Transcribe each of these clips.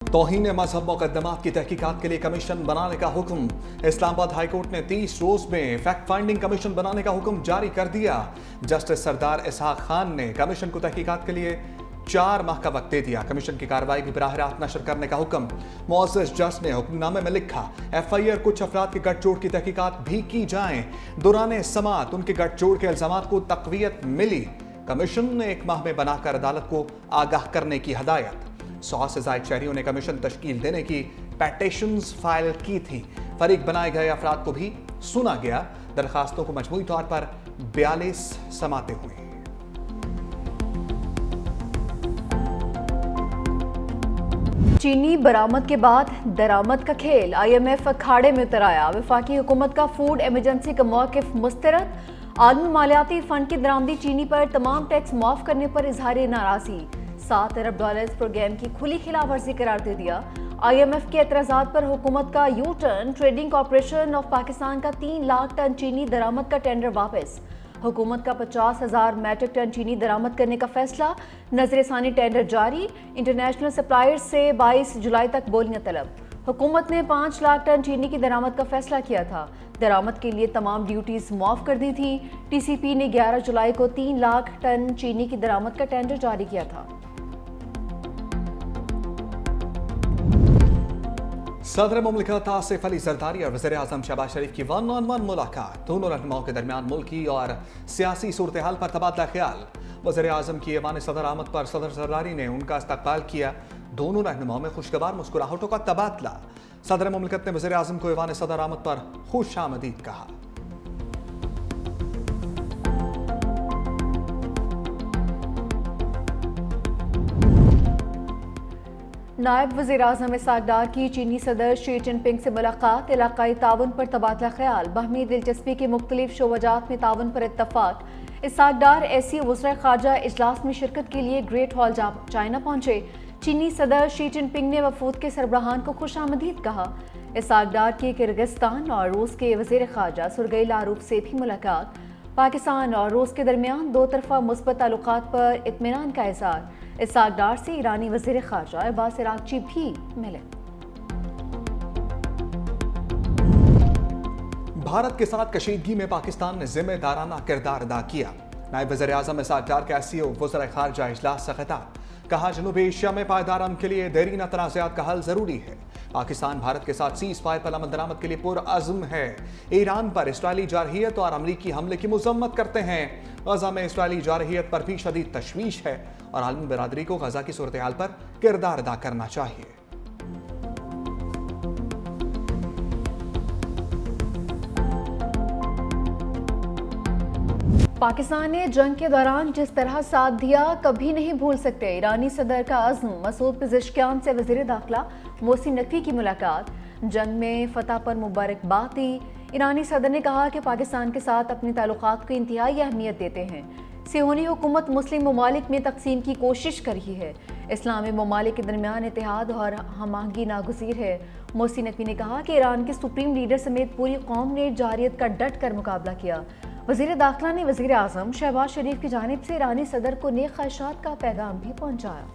तौहीन मजहब मुकदमात की तहकीकात के लिए कमीशन बनाने का हुक्म। इस्लामाबाद हाईकोर्ट ने 30 रोज में फैक्ट फाइंडिंग कमीशन बनाने का हुक्म जारी कर दिया। जस्टिस सरदार इसहाक खान ने कमीशन को तहकीकात के लिए 4 माह का वक्त दे दिया। कमीशन की कार्रवाई भी बराह रास्त नशर करने का हुक्म मुअज़्ज़ज़ जज ने हुक्मनामे में लिखा। FIR कुछ अफराद के गठजोड़ की तहकीकात भी की जाए। दौरान समाअत उनके गठजोड़ के इल्जामात को तक़वियत मिली। कमीशन ने 1 माह में बनाकर अदालत को आगाह करने की हदायत। 100 से ज़ायद शहरियों ने कमीशन तश्कील देने की पेटिशंस फाइल की थी। फरीक बनाए गए अफराद को भी सुना गया। दरखास्तों को मजमूई तौर पर 42 समातें हुई। चीनी बरामद के बाद दरामद का खेल, IMF अखाड़े में उतर आया। वफाकी हुकूमत का फूड इमरजेंसी का मौक़िफ़ मुस्तरद। आलमी मालियाती फंड की दरामदी चीनी पर तमाम टैक्स माफ करने पर इजहार नाराज़गी। $7 अरब प्रोग्राम की खुली खिलाफवर्जी करार दे दिया। IMF के एतराज़ात पर हुकूमत का U turn. Trading corporation of Pakistan का 3 लाख टन चीनी दरामद का टेंडर वापस। हुकूमत का 50,000 मैट्रिक टन चीनी दरामद करने का फैसला। नजरसानी टेंडर जारी। इंटरनेशनल सप्लायर्स से 22 जुलाई तक बोलियां तलब। हुकूमत ने 5 लाख टन चीनी की दरामद का फैसला किया था। दरामद के लिए तमाम ड्यूटीज माफ कर दी थी। TCP ने 11 जुलाई को 3 लाख टन चीनी की दरामद का टेंडर जारी किया था। सदर मुमलिकत आसिफ अली जरदारी और वज़ीर आज़म शहबाज शरीफ की 1-on-1 मुलाकात। दोनों रहनुमाओं के दरमियान मुल्की और सियासी सूरत हाल पर तबादला ख्याल। वज़ीर आज़म की ऐवान सदर आमद पर सदर जरदारी ने उनका इस्तकबाल किया। दोनों रहनुमाओं में खुशगवार मुस्कुराहटों का तबादला। सदर मुमलिकत ने वज़ीर आज़म को ऐवान सदर आमद पर खुश आमदीद कहा। नायब वज़ीर आज़म इसहाक डार की चीनी सदर शी जिनपिंग से मुलाकात। इलाकाई ताउन पर तबादला ख्याल। बाहमी दिलचस्पी के मुख्तलिफ शोबजात में ताउन पर इत्तफाक। इसहाक डार ऐसी वज़ीर ख़ारजा इजलास में शिरकत के लिए ग्रेट हॉल चाइना पहुंचे। चीनी सदर शी जिनपिंग ने वफूद के सरबराहान को खुश आमदीद कहा। इसहाक डार की किर्गिस्तान और रूस के वज़ीर ख़ारजा सर्गेई लारोव से भी मुलाकात। पाकिस्तान और रूस के दरमियान 2 तरफ़ा मुस्बत ताल्लुकात पर इत्मीनान का इज़हार। इसहाक डार से ईरानी वज़ीर ख़ारजा अब्बास अराग़ची भी मिले। भारत के साथ कशीदगी में पाकिस्तान ने जिम्मेदाराना किरदार अदा किया। नायब वज़ीर आज़म इसहाक डार का SCO वज़ीर ख़ारजा इजलास से खिताब। कहा, जनूबी एशिया में पायदार अमन के लिए देरीना तनाज़ात का हल जरूरी है। पाकिस्तान भारत के साथ सीज़ फायर पर अमल दरामद के लिए पुरअज़्म है। ईरान पर इसराइली जारहियत और अमरीकी हमले की मज़म्मत करते हैं। गज़ा में इसराइली जारहियत पर भी शदीद तशवीश है और आलमी बरादरी को गज़ा की सूरत हाल पर किरदार अदा करना चाहिए। पाकिस्तान ने जंग के दौरान जिस तरह साथ दिया कभी नहीं भूल सकते। ईरानी सदर का अज़्म। मसूद पेज़ेश्कियान से वज़ीर दाखिला मोहसिन नकवी की मुलाकात। जंग में फतह पर मुबारकबाद दी। ईरानी सदर ने कहा कि पाकिस्तान के साथ अपने ताल्लुकात को इंतहाई अहमियत देते हैं। सियोनी हुकूमत मुस्लिम ममालिक में तकसीम की कोशिश कर रही है। इस्लामी ममालिक के दरमियान इत्तेहाद और हमआहंगी नागुज़ीर है। मोहसिन नकवी ने कहा कि ईरान के सुप्रीम लीडर समेत पूरी कौम ने जारहियत का डट कर मुकाबला किया। वज़ीर दाखिला ने वज़ीर आज़म शहबाज शरीफ की जानिब से ईरानी सदर को नेक ख्वाहिशात का पैगाम भी पहुंचाया।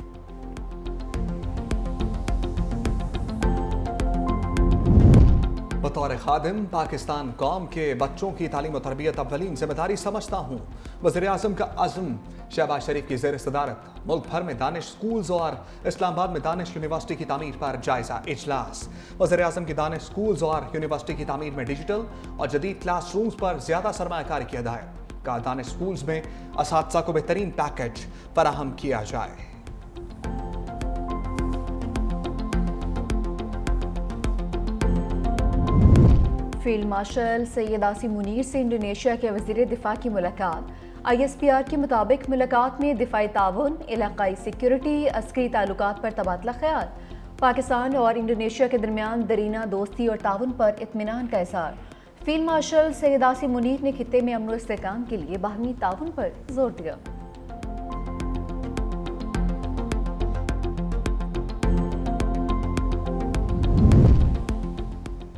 बतौर खादिम पाकिस्तान कौम के बच्चों की तालीम और तरबियत अव्वलीन जिम्मेदारी समझता हूँ। वज़ीर आज़म का अज़्म। शहबाज शरीफ की ज़ेर सदारत मुल्क भर में दानिश स्कूल्स और इस्लामाबाद में दानिश यूनिवर्सिटी की तामीर पर जायजा इजलास। वज़ीर आज़म की दानिश स्कूल्स और यूनिवर्सिटी की तामीर में डिजिटल और जदीद क्लासरूम्स पर ज़्यादा सरमायाकारी की हिदायत। का दानिश स्कूल्स में असातिज़ा को बेहतरीन पैकेज फराहम किया जाए। फील्ड मार्शल सैयद आसिम मुनीर से इंडोनेशिया के वज़ीर दिफा की मुलाकात। ISPR के मुताबिक मुलाकात में दिफाई ताउन, इलाकाई सिक्योरिटी, अस्करी ताल्लुकात पर तबादला ख्याल। पाकिस्तान और इंडोनेशिया के दरमियान दरीना दोस्ती और ताउन पर इत्मीनान का इज़हार। फील्ड मार्शल सैयद आसिम मुनीर ने खित्ते में अमन व इस्तेहकाम के लिए बाहमी ताउन पर जोर दिया।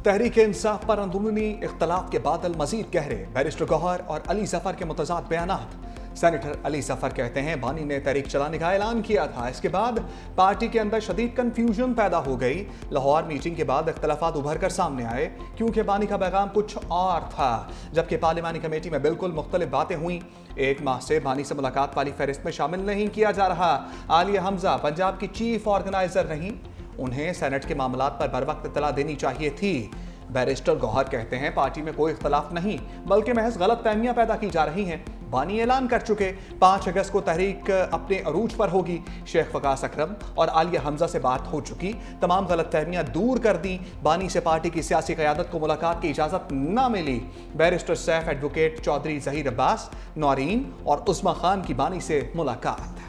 तहरीक इंसाफ पर अंदरूनी इख्तलाफ के बादल मजीद गहरे। बैरिस्टर गौहर और अली जफर के मुतज़ाद बयानात। सेनेटर अली सफर कहते हैं बानी ने तहरीक चलाने का ऐलान किया था। इसके बाद पार्टी के अंदर शदीद कंफ्यूजन पैदा हो गई। लाहौर मीटिंग के बाद इख्तलाफात उभर कर सामने आए क्योंकि बानी का पैगाम कुछ और था, जबकि पार्लिमानी कमेटी में बिल्कुल मुख्तलिफ बातें हुई। एक माह से बानी से मुलाकात वाली फहरिस्त में शामिल नहीं किया जा रहा। आलिया हमजा पंजाब की चीफ ऑर्गेनाइजर नहीं, उन्हें सेनेट के मामलात पर बर वक्त इत्तला देनी चाहिए थी। बैरिस्टर गौहर कहते हैं पार्टी में कोई इख्तलाफ नहीं बल्कि महज गलत फहमियां पैदा की जा रही हैं। बानी ऐलान कर चुके 5 अगस्त को तहरीक अपने अरूज पर होगी। शेख वकास अकरम और आलिया हमजा से बात हो चुकी, तमाम गलत फहमियां दूर कर दी। बानी से पार्टी की सियासी क़यादत को मुलाकात की इजाज़त न मिली। बैरिस्टर सैफ एडवोकेट चौधरी जहीर अब्बास, नौरीन और उस्मा खान की बानी से मुलाकात।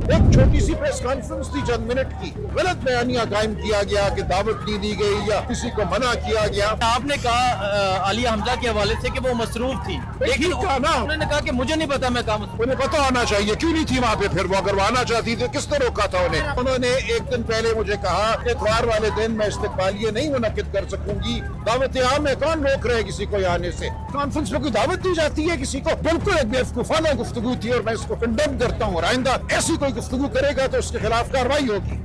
एक छोटी सी प्रेस कॉन्फ्रेंस थी चंद मिनट की, गलत बयानिया कायम किया गया कि दावत नहीं दी गई या किसी को मना किया गया। आपने कहा आलिया हमजा के हवाले से कि वो मसरूफ थी, लेकिन उन्होंने कहा कि मुझे नहीं पता मैं कहा उन्हें पता होना चाहिए, क्यों नहीं थी वहाँ पे? फिर वो अगर वो आना चाहती थी किसने रोका था उन्हें? उन्होंने एक दिन पहले मुझे कहा इतवार वाले दिन मैं इस्तकबालिये नहीं मुनक्किद कर सकूंगी। दावत आम में कौन रोक रहे किसी को आने से? कॉन्फ्रेंस में कोई दावत दी जाती है किसी को? बिल्कुल एक बेवकूफाना गुफ्तगू थी और मैं इसको कंडेम करता हूँ। आइंदा ऐसी कोई गुफ्तगू करेगा तो उसके खिलाफ कार्रवाई होगी।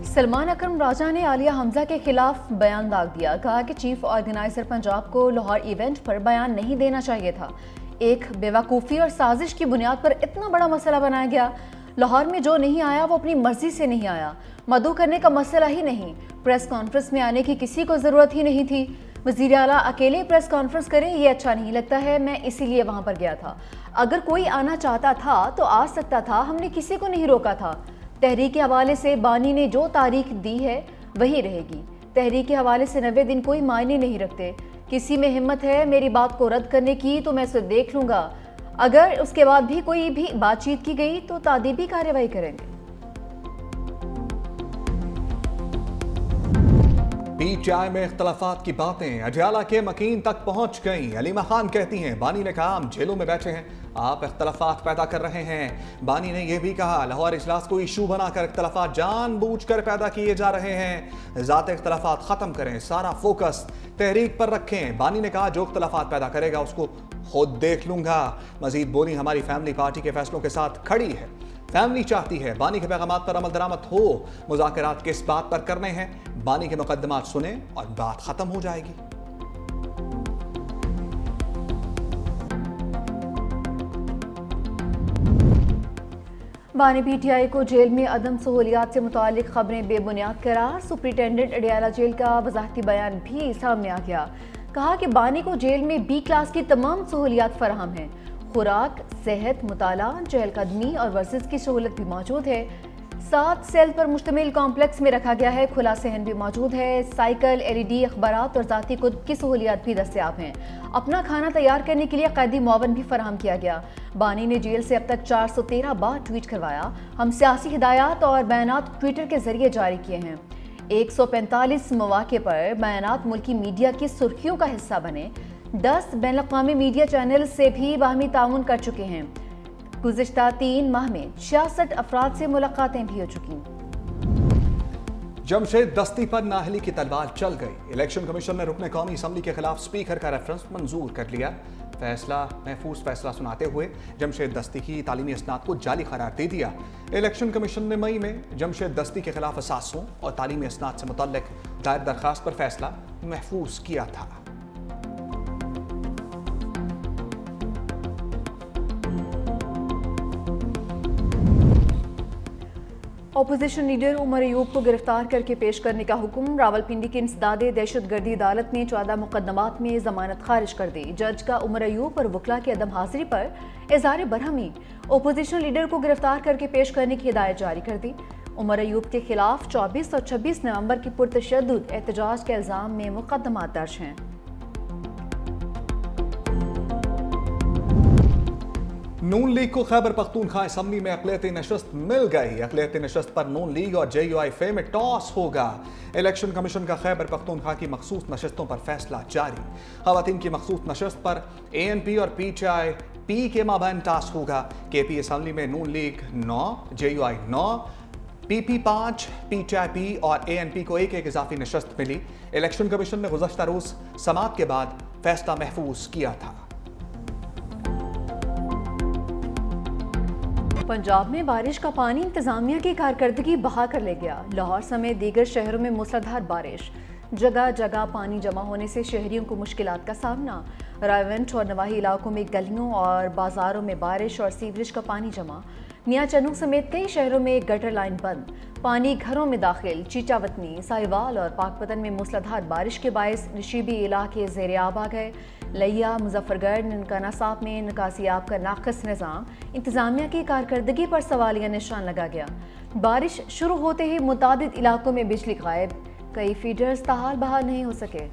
सलमान अकरम राजा ने आलिया हमजा के खिलाफ बयान दाग दिया। कहा कि चीफ ऑर्गेनाइजर पंजाब को लाहौर इवेंट पर बयान नहीं देना चाहिए था। एक बेवकूफ़ी और साजिश की बुनियाद पर इतना बड़ा मसला बनाया गया। लाहौर में जो नहीं आया वो अपनी मर्जी से नहीं आया, मदऊ करने का मसला ही नहीं। प्रेस कॉन्फ्रेंस में आने की किसी को ज़रूरत ही नहीं थी। वज़ीर आला अकेले प्रेस कॉन्फ्रेंस करें ये अच्छा नहीं लगता है, मैं इसीलिए वहाँ पर गया था। अगर कोई आना चाहता था तो आ सकता था, हमने किसी को नहीं रोका था। तहरीक के हवाले से बानी ने जो तारीख दी है वही रहेगी। तहरीक के हवाले से 90 दिन कोई मायने नहीं रखते। किसी में हिम्मत है मेरी बात को रद्द करने की तो मैं उसे देख लूँगा। अगर उसके बाद भी कोई भी बातचीत की गई तो तादीबी कार्रवाई करेंगे। पीटीआई में इख्तलाफात की बातें अजियाला के मकीन तक पहुंच गईं। अलीमा खान कहती हैं बानी ने कहा हम जेलों में बैठे हैं, आप इख्तलाफात पैदा कर रहे हैं। बानी ने यह भी कहा लाहौर इजलास को इशू बनाकर इख्तलाफात जानबूझकर पैदा किए जा रहे हैं। ज़ाती इख्तलाफात ख़त्म करें, सारा फोकस तहरीक पर रखें। बानी ने कहा जो इख्तलाफात पैदा करेगा उसको खुद देख लूंगा। मजीद बोली हमारी फैमिली पार्टी के फैसलों के साथ खड़ी है, फैमिली चाहती है बानी के पैगामात पर अमल दरामद हो। मुज़ाकरात किस बात पर करने हैं, बानी के मुकद्दमात सुने और बात खत्म हो जाएगी। बानी पीटीआई को जेल में अदम सहूलियात से मुतालिक खबरें बेबुनियाद करार। सुपरिटेंडेंट अडियाला जेल का वजाहती बयान भी सामने आ गया। कहा कि बानी को जेल में बी क्लास की तमाम सहूलियात फराहम हैं। खुराक, सेहत, मुताला, चहलकदमी और वर्जिश की सहूलत भी मौजूद है। 7 सेल पर मुश्तमिल कॉम्प्लेक्स में रखा गया है। खुला सहन भी मौजूद है। साइकिल, LED, अखबारात और ज़ाती कुतुब की सहूलियात भी दस्तियाब हैं। अपना खाना तैयार करने के लिए कैदी मुआवन भी फराहम किया गया। बानी ने जेल से अब तक 413 बार ट्वीट करवाया। हम सियासी हिदायत और बयानात ट्विटर के जरिए जारी किए हैं। 145 मौके पर बयानात मुल्की मीडिया की सुर्खियों का हिस्सा बने। 10 बैनुल-अक़वामी मीडिया चैनल से भी बाहमी ताउन कर चुके हैं। गुज़िश्ता 3 माह में 66 अफराद से मुलाकातें भी हो चुकी। जमशेद दस्ती पर नाहली की तलवार चल गई। इलेक्शन कमीशन ने रुकने कौमी असम्बली के खिलाफ स्पीकर का रेफरेंस मंजूर कर लिया। फैसला महफूज फैसला सुनाते हुए जमशेद दस्ती की तालीमी इसनाद को जाली करार दे दिया। इलेक्शन कमीशन ने मई में जमशेद दस्ती के खिलाफ असासों और तालीमी इसनाद से मुतल्लिक दायर दरखास्त पर फैसला महफूज किया था। अपोजिशन लीडर उमर अयूब को गिरफ्तार करके पेश करने का हुक्म। रावलपिंडी की इंसदादे दहशतगर्दी अदालत ने 14 मुकदमात में जमानत खारिज कर दी। जज का उमर अयूब और वकला की अदम हाजिरी पर इज़हार बरहमी। अपोजिशन लीडर को गिरफ्तार करके पेश करने की हिदायत जारी कर दी। उमर अयूब के खिलाफ 24 और 26 नवंबर की पुरतशद्दुद एहतजाज के इल्ज़ाम में मुकदमात दर्ज हैं। नून लीग को खैबर पख्तूनख्वा असम्बली में अक़लियती नशस्त मिल गई। अक़लियती नशस्त पर नून लीग और JUIF में टॉस होगा। इलेक्शन कमीशन का खैबर पख्तूनख्वा की मखसूस नशस्तों पर फैसला जारी। ख़वातीन की मखसूस नशस्त पर ANP और PTI के माबैन टॉस होगा। KP असम्बली में नून लीग 9, JUI 9, PP5, PTIP और ANP को एक इजाफी नशस्त मिली। इलेक्शन कमीशन ने गुज़श्ता रोज समाअत के बाद फैसला महफूज किया था। पंजाब में बारिश का पानी इंतजामिया की कारकर्दगी बहा कर ले गया। लाहौर समेत दीगर शहरों में मूसलाधार बारिश, जगह जगह पानी जमा होने से शहरियों को मुश्किलात का सामना। रायवंट और नवाही इलाकों में गलियों और बाजारों में बारिश और सीवरेज का पानी जमा। मियां चनू समेत कई शहरों में गटर लाइन बंद, पानी घरों में दाखिल। चीचावतनी, साहिवाल और पाकपतन में मूसलाधार बारिश के बायस नशीबी इलाके ज़ेरे आब आ गए। लिया, मुजफ्फरगढ़, ननकाना साहब में निकासी आब का नाक़िस निज़ाम, इंतज़ामिया की कारकर्दगी पर सवालिया निशान लगा गया। बारिश शुरू होते ही मुतादिद इलाकों में बिजली गायब, कई फीडर्स ताहाल बहाल नहीं हो सके।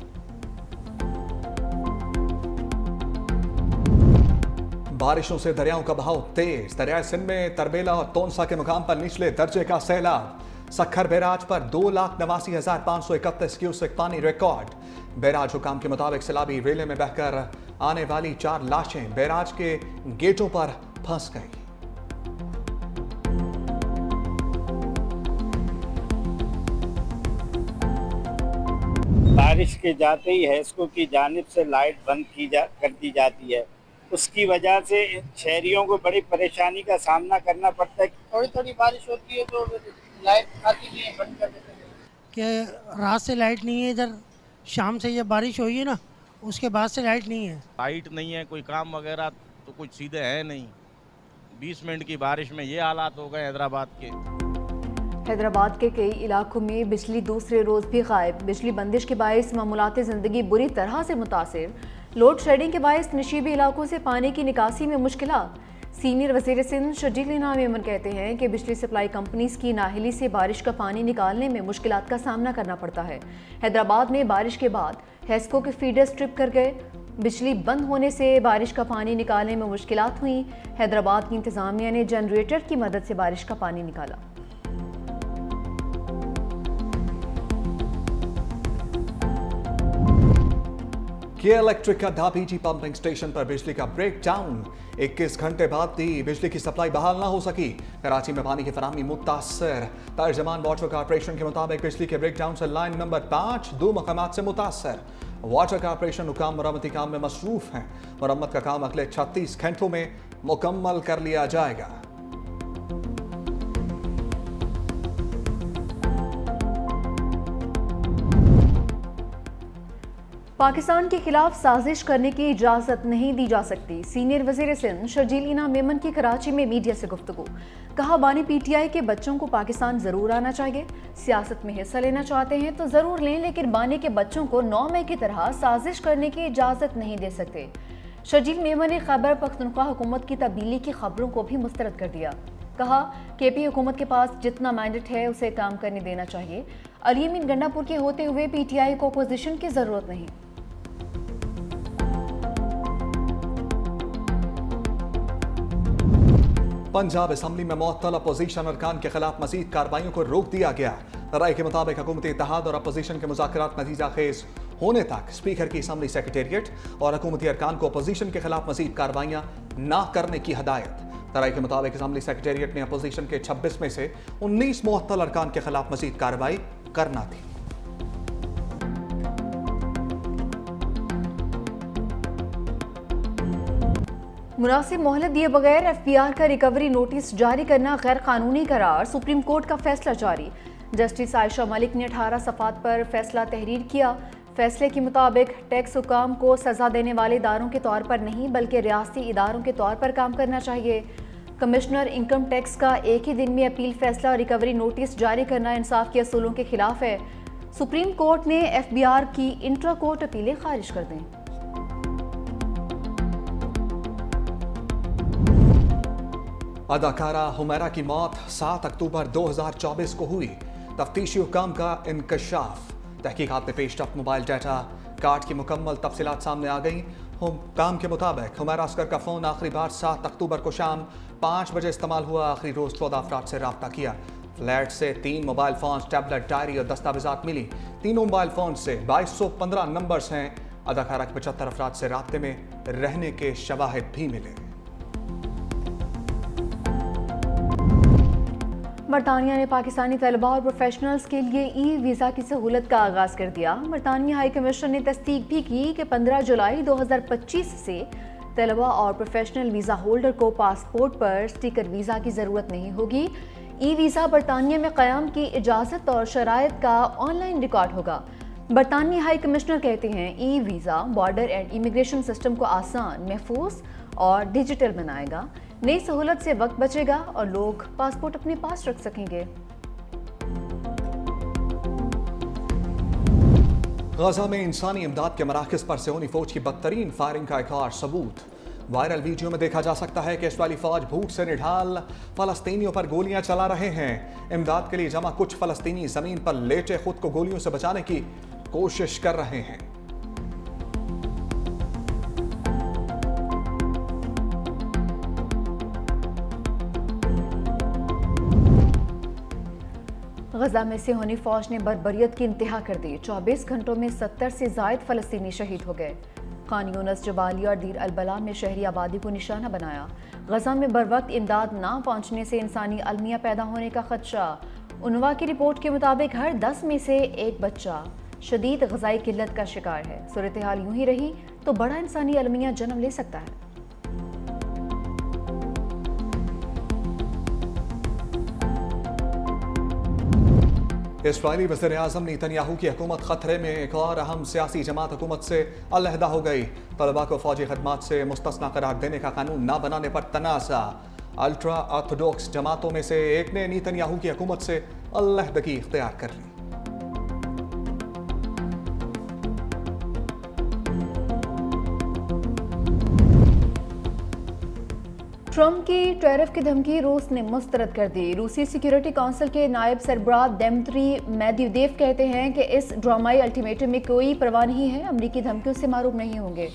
बारिशों से दरियाओं का बहाव तेज। दरियाए सिंध में तरबेला और तोनसा के मुकाम पर निचले दर्जे का सैलाब। सखर बैराज पर 2,89,531 क्यूसेक पानी रिकॉर्ड। बैराज हुकाम के मुताबिक सैलाबी रेले में बहकर आने वाली 4 लाशें बैराज के गेटों पर फंस गई। बारिश के जाते ही हैस्को की जानिब से लाइट बंद कर दी जाती है। उसकी वजह से शहरियों को बड़ी परेशानी का सामना करना पड़ता है। थोड़ी थोड़ी बारिश होती है तो लाइट आती नहीं है, बंद कर देते हैं। कि रात से लाइट नहीं है, इधर शाम से ये बारिश हुई है ना, उसके बाद से लाइट नहीं है। लाइट नहीं है, कोई काम वगैरह तो कुछ सीधे है नहीं। 20 मिनट की बारिश में ये हालात हो गए हैदराबाद के। हैदराबाद के कई इलाकों में बिजली दूसरे रोज भी गायब। बिजली बंदिश के बायस मामूलाती ज़िंदगी बुरी तरह से मुतासिर। लोड शेडिंग के बायस नशीबी इलाकों से पानी की निकासी में मुश्किलात। सीनियर वज़ीर सिंध शर्जील इनाम मेमन कहते हैं कि बिजली सप्लाई कंपनीज की नाहिली से बारिश का पानी निकालने में मुश्किलात का सामना करना पड़ता है। हैदराबाद में बारिश के बाद हैस्को के फीडर्स ट्रिप कर गए। बिजली बंद होने से बारिश का पानी निकालने में मुश्किलात हुई। हैदराबाद की इंतजामिया ने जनरेटर की मदद से बारिश का पानी निकाला। के इलेक्ट्रिक का धापीजी पंपिंग स्टेशन पर बिजली का ब्रेकडाउन। 21 घंटे बाद भी बिजली की सप्लाई बहाल ना हो सकी। कराची में पानी की फराहमी मुतासर। तर्जमान वाटर कॉर्पोरेशन के मुताबिक बिजली के ब्रेकडाउन से लाइन नंबर 5 2 मकामात से मुतासर। वाटर कॉर्पोरेशन हुकाम मरम्मती काम में मसरूफ हैं। मरम्मत का काम अगले 36 घंटों में मुकम्मल कर लिया जाएगा। पाकिस्तान के खिलाफ साजिश करने की इजाज़त नहीं दी जा सकती। सीनियर वज़ीर सिंध शर्जील इनाम मेमन की कराची में मीडिया से गुफ्तगू। कहा, बानी PTI के बच्चों को पाकिस्तान ज़रूर आना चाहिए। सियासत में हिस्सा लेना चाहते हैं तो ज़रूर लें, लेकिन बानी के बच्चों को 9 मई की तरह साजिश करने की इजाज़त नहीं दे सकते। शर्जील मेमन ने खैबर पख्तूनख्वा हुकूमत की तब्दीली की खबरों को भी मुस्तरद कर दिया। कहा, KP हुकूमत के पास जितना मैंडेट है उसे काम करने देना चाहिए। अली अमीन गंडापुर के होते हुए PTI को अपोजिशन की ज़रूरत नहीं। पंजाब असम्बली में मुअत्तल अपोजिशन अरकान के खिलाफ मजीद कार्रवाइयों को रोक दिया गया। राय के मुताबिक हुकूमती इत्तेहाद और अपोजिशन के मुज़ाकरात नतीजा खेज होने तक स्पीकर की असम्बली सेक्रेटेरिएट और हुकूमती अरकान को अपोजिशन के खिलाफ मजीद कार्रवाइयाँ ना करने की हदायत। राय के मुताबिक असम्बली सेक्रेटेरिएट ने अपोजिशन के 26 में से 19 मुअत्तल अरकान के खिलाफ मजीद कार्रवाई करना थी। मुनासिब मोहलत दिए बगैर FBR का रिकवरी नोटिस जारी करना गैर कानूनी करार। सुप्रीम कोर्ट का फैसला जारी। जस्टिस आयशा मलिक ने 18 सफ़ात पर फैसला तहरीर किया। फैसले के मुताबिक टैक्स हुकाम को सज़ा देने वाले इदारों के तौर पर नहीं बल्कि रियासती इदारों के तौर पर काम करना चाहिए। कमिश्नर इनकम टैक्स का एक ही दिन में अपील फैसला और रिकवरी नोटिस जारी करना इंसाफ के असूलों के खिलाफ है। सुप्रीम कोर्ट ने FBR की इंट्रा कोर्ट अपीलें खारिज कर दें। अदाकारा हुमैरा की मौत 7 अक्टूबर 2024 को हुई। तफ्तीशी हुकाम का इंकशाफ। तहकीकात में पेशरफ्त मोबाइल डाटा कार्ड की मुकम्मल तफसीलात सामने आ गई। हुकाम के मुताबिक हुमैरा असगर का फ़ोन आखिरी बार 7 अक्टूबर को शाम 5 बजे इस्तेमाल हुआ। आखिरी रोज़ 14 अफराद से रब्ता किया। फ्लैट से 3 मोबाइल फ़ोन, टैबलेट, डायरी और दस्तावेजात मिली। तीनों मोबाइल फ़ोन से 2215 नंबर्स हैं। अदाकारा के 75 अफराद से रब्ते में रहने के शवाहिद भी मिले। बरतानिया ने पाकिस्तानी तलबा और प्रोफेशनल्स के लिए ई वीज़ा की सहूलत का आगाज़ कर दिया। बरतानिया हाई कमीशन ने तस्दीक भी की कि 15 जुलाई 2025 से तलबा और प्रोफेशनल वीज़ा होल्डर को पासपोर्ट पर स्टिकर वीज़ा की ज़रूरत नहीं होगी। ई वीज़ा बरतानिया में क़याम की इजाज़त और शराइत का ऑनलाइन रिकॉर्ड होगा। बरतानिया हाई कमिश्नर कहते हैं e visa border and immigration system को आसान, महफूज और डिजिटल बनाएगा। नई सहूलत से वक्त बचेगा और लोग पासपोर्ट अपने पास रख सकेंगे। गाजा में इंसानी इमदाद के मराकज़ पर सियोनी फौज की बदतरीन फायरिंग का एक और सबूत। वायरल वीडियो में देखा जा सकता है कि इसराइली फौज भूख से निढाल फलस्तीनियों पर गोलियां चला रहे हैं। इमदाद के लिए जमा कुछ फलस्तीनी जमीन पर लेटे खुद को गोलियों से बचाने की कोशिश कर रहे हैं। गजा में सियोनी फौज ने बर्बरियत की इंतहा कर दी। 24 घंटों में 70 से जायद फलस्तीनी शहीद हो गए। खान यूनस, जबालिया और दीर अल-बला में शहरी आबादी को निशाना बनाया। गजा में बरवक्त इमदाद ना पहुंचने से इंसानी अलमिया पैदा होने का खदशा। उनवा की रिपोर्ट के मुताबिक हर 10 में से एक बच्चा शदीद गजाई किल्लत का शिकार है। सूरत हाल यूं ही रही तो बड़ा इंसानी अलमिया जन्म ले सकता है। इसराइली वज़ीर आज़म नेतन्याहू की हुकूमत खतरे में। एक और अहम सियासी जमात हुकूमत से अलहदा हो गई। तलबा को फौजी खदमात से मुस्तस्ना करार देने का कानून ना बनाने पर तनाज़ा। अल्ट्रा ऑर्थोडॉक्स जमातों में से एक ने नेतन्याहू की हुकूमत से अलहदगी इख्तियार कर ली। ट्रंप की टैरिफ की धमकी रूस ने मुस्तरद कर दी। रूसी सिक्योरिटी काउंसिल के नायब सरबराह दिमित्री मेदवेदेव कहते हैं कि इस ड्रामाई अल्टीमेटम में कोई परवाह नहीं है, अमरीकी धमकियों से मारूफ नहीं होंगे।